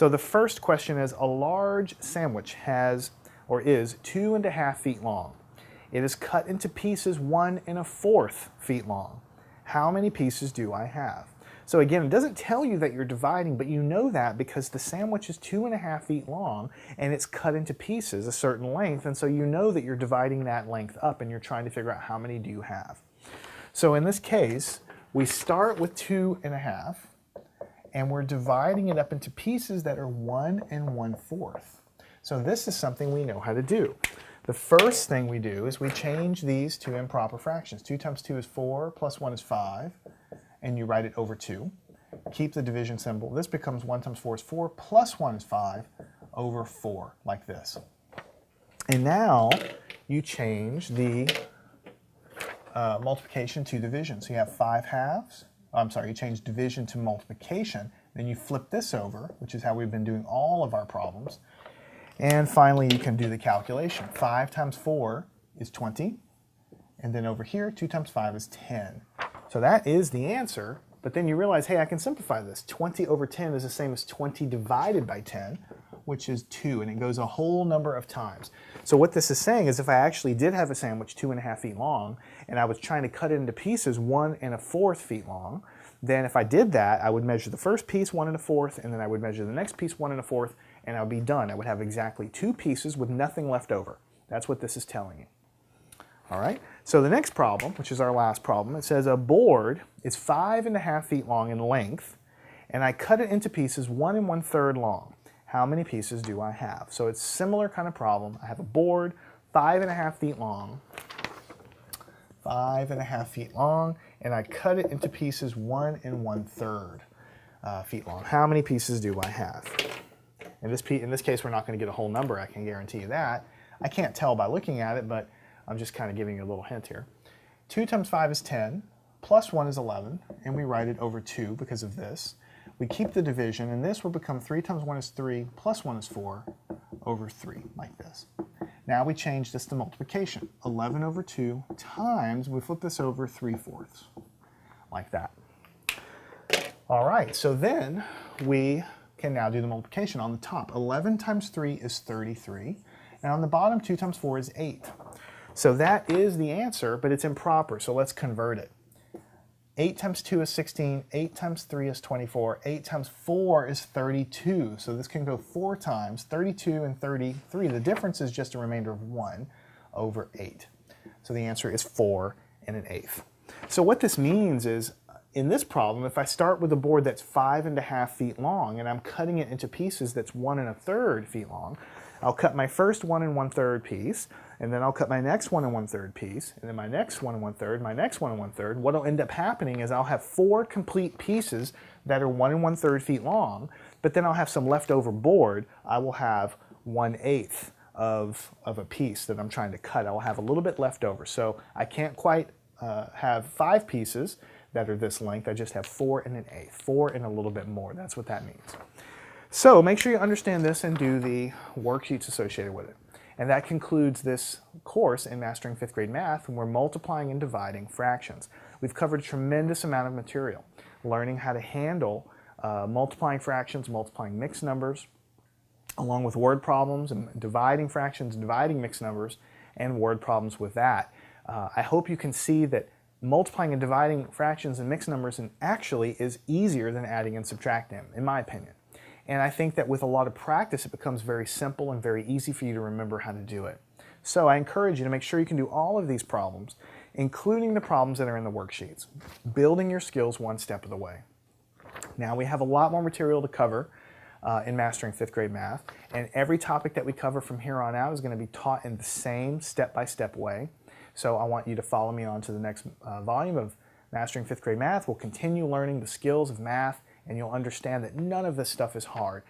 So the first question is, a large sandwich has or is 2.5 feet long. It is cut into pieces 1.25 feet long. How many pieces do I have? So again, it doesn't tell you that you're dividing, but you know that because the sandwich is 2.5 feet long and it's cut into pieces a certain length, and so you know that you're dividing that length up and you're trying to figure out how many do you have. So in this case, we start with 2.5 and we're dividing it up into pieces that are 1.25. So this is something we know how to do. The first thing we do is we change these to improper fractions. 2 times 2 is 4, plus 1 is 5, and you write it over 2. Keep the division symbol. This becomes 1 times 4 is 4, plus 1 is 5, over 4, like this. And now you change the multiplication to division. So you have 5 halves. You change division to multiplication. Then you flip this over, which is how we've been doing all of our problems. And finally, you can do the calculation. 5 times 4 is 20. And then over here, 2 times 5 is 10. So that is the answer. But then you realize, hey, I can simplify this. 20 over 10 is the same as 20 divided by 10, which is 2. And it goes a whole number of times. So what this is saying is if I actually did have a sandwich 2.5 feet long, and I was trying to cut it into pieces 1.25 feet long, then if I did that, I would measure the first piece 1.25, and then I would measure the next piece 1.25, and I would be done. I would have exactly 2 pieces with nothing left over. That's what this is telling you. All right, so the next problem, which is our last problem, it says a board is 5.5 feet long in length, and I cut it into pieces 1 1/3 long. How many pieces do I have? So it's a similar kind of problem. I have a board 5.5 feet long, 5.5 feet long, and I cut it into pieces 1 1/3 feet long. How many pieces do I have? In this case, we're not going to get a whole number, I can guarantee you that. I can't tell by looking at it, but I'm just kind of giving you a little hint here. 2 times 5 is 10, plus 1 is 11, and we write it over 2 because of this. We keep the division, and this will become 3 times 1 is 3, plus 1 is 4, over 3, like this. Now we change this to multiplication. 11 over 2 times, we flip this over 3/4, like that. All right, so then we can now do the multiplication on the top. 11 times 3 is 33, and on the bottom, 2 times 4 is 8. So that is the answer, but it's improper, so let's convert it. 8 times 2 is 16, 8 times 3 is 24, 8 times 4 is 32. So this can go 4 times, 32 and 33. The difference is just a remainder of 1 over 8. So the answer is 4 1/8. So what this means is, in this problem, if I start with a board that's 5.5 feet long and I'm cutting it into pieces that's 1 1/3 feet long, I'll cut my first 1 1/3 piece, and then I'll cut my next 1 1/3 piece, and then my next 1 1/3, my next 1 1/3. What'll end up happening is I'll have 4 complete pieces that are 1 1/3 feet long, but then I'll have some leftover board. I will have 1/8 of a piece that I'm trying to cut. I will have a little bit left over. So I can't quite have 5 pieces that are this length. I just have 4 1/8, 4 and a little bit more. That's what that means. So make sure you understand this and do the worksheets associated with it. And that concludes this course in Mastering 5th Grade Math, when we're multiplying and dividing fractions. We've covered a tremendous amount of material, learning how to handle multiplying fractions, multiplying mixed numbers, along with word problems, and dividing fractions, dividing mixed numbers, and word problems with that. I hope you can see that multiplying and dividing fractions and mixed numbers actually is easier than adding and subtracting them, in my opinion. And I think that with a lot of practice, it becomes very simple and very easy for you to remember how to do it. So I encourage you to make sure you can do all of these problems, including the problems that are in the worksheets, building your skills one step of the way. Now we have a lot more material to cover in Mastering 5th Grade Math, and every topic that we cover from here on out is going to be taught in the same step-by-step way. So I want you to follow me on to the next volume of Mastering 5th Grade Math. We'll continue learning the skills of math, and you'll understand that none of this stuff is hard.